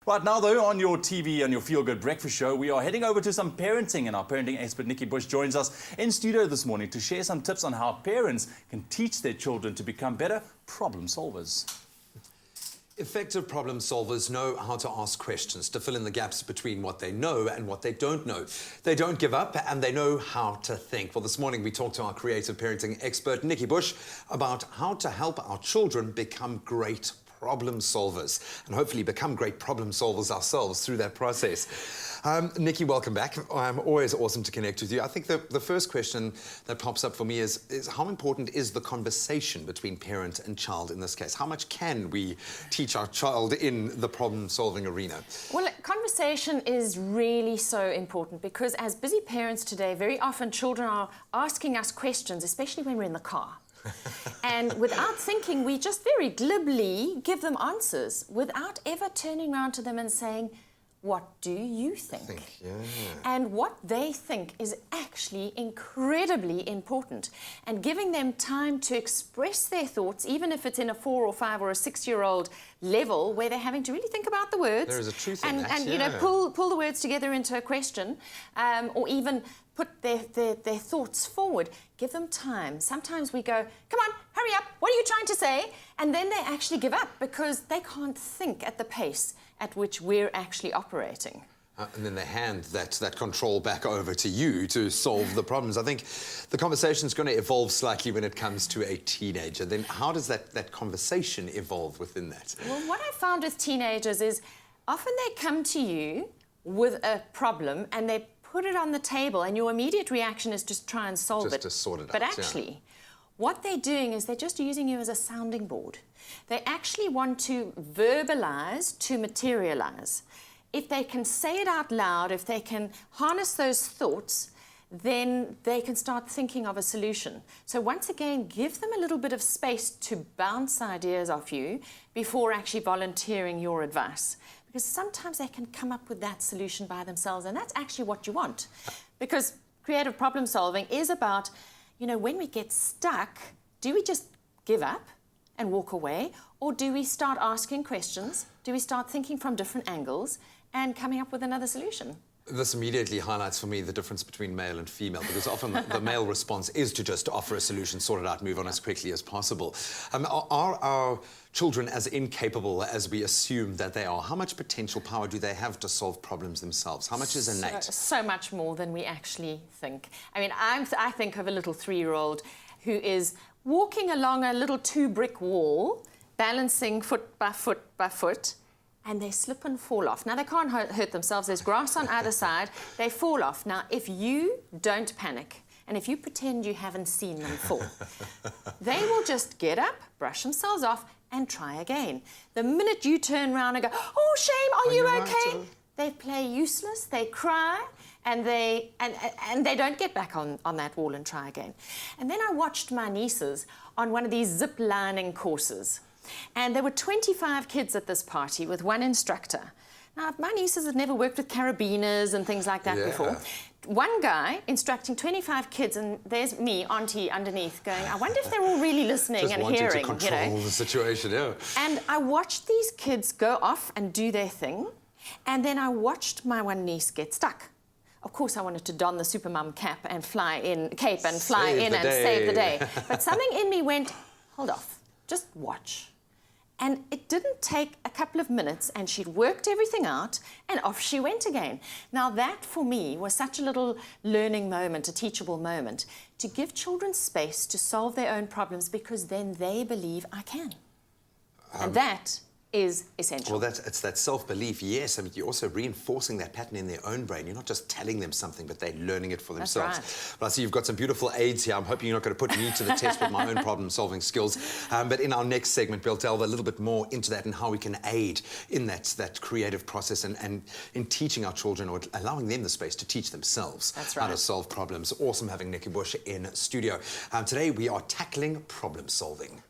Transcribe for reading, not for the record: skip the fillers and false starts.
Right now, though, on your TV and your Feel Good Breakfast show, we are heading over to some parenting, and our parenting expert, Nikki Bush, joins us in studio this morning to share some tips on how parents can teach their children to become better problem solvers. Effective problem solvers know how to ask questions, to fill in the gaps between what they know and what they don't know. They don't give up and they know how to think. Well, this morning we talked to our creative parenting expert, Nikki Bush, about how to help our children become great problem solvers and hopefully become great problem solvers ourselves through that process. Nikki, welcome back. Always awesome to connect with you. I think the first question that pops up for me is how important is the conversation between parent and child in this case? How much can we teach our child in the problem-solving arena? Well, conversation is really so important because as busy parents today, very often children are asking us questions, especially when we're in the car. And without thinking, we just very glibly give them answers without ever turning around to them and saying, what do you think? Yeah. And what they think is actually incredibly important. And giving them time to express their thoughts, even if it's in a 4 or 5 or a 6-year-old level where they're having to really think about the words. There is a truth in that, you know, pull the words together into a question, or even put their thoughts forward. Give them time. Sometimes we go, come on, hurry up, what are you trying to say? And then they actually give up because they can't think at the pace at which we're actually operating. And then they hand that control back over to you to solve the problems. I think the conversation is going to evolve slightly when it comes to a teenager. Then how does that conversation evolve within that? Well, what I found with teenagers is often they come to you with a problem and they put it on the table and your immediate reaction is just try and solve it. Just to sort it out. But actually, what they're doing is they're just using you as a sounding board. They actually want to verbalize to materialize. If they can say it out loud, if they can harness those thoughts, then they can start thinking of a solution. So once again, give them a little bit of space to bounce ideas off you before actually volunteering your advice. Because sometimes they can come up with that solution by themselves, and that's actually what you want. Because creative problem solving is about, you know, when we get stuck, do we just give up and walk away? Or do we start asking questions? Do we start thinking from different angles and coming up with another solution? This immediately highlights for me the difference between male and female, because often the male response is to just offer a solution, sort it out, move on as quickly as possible. Are our children as incapable as we assume that they are? How much potential power do they have to solve problems themselves? How much is innate? So much more than we actually think. I mean, I think of a little 3-year-old who is walking along a little 2-brick wall, balancing foot by foot by foot, and they slip and fall off. Now, they can't hurt themselves. There's grass on either side. They fall off. Now, if you don't panic, and if you pretend you haven't seen them fall, they will just get up, brush themselves off, and try again. The minute you turn around and go, oh, shame, are you okay? Right? They play useless, they cry, and they don't get back on that wall and try again. And then I watched my nieces on one of these zip lining courses. And there were 25 kids at this party with one instructor. Now, my nieces had never worked with carabiners and things like that before. One guy instructing 25 kids, and there's me, auntie, underneath, going, I wonder if they're all really listening just and hearing. To control the situation, yeah. And I watched these kids go off and do their thing, and then I watched my one niece get stuck. Of course, I wanted to don the supermum cape and fly in and save the day. But something in me went, hold off, just watch. And it didn't take a couple of minutes, and she'd worked everything out, and off she went again. Now, that, for me, was such a little learning moment, a teachable moment, to give children space to solve their own problems, because then they believe I can. And that is essential. Well, it's that self-belief, yes. I mean, you're also reinforcing that pattern in their own brain. You're not just telling them something, but they're learning it for themselves. That's right. But I see you've got some beautiful aids here. I'm hoping you're not going to put me to the test with my own problem-solving skills. But in our next segment, we'll delve a little bit more into that and how we can aid in that creative process and in teaching our children, or allowing them the space to teach themselves how to solve problems. Awesome having Nikki Bush in studio. Today, we are tackling problem-solving.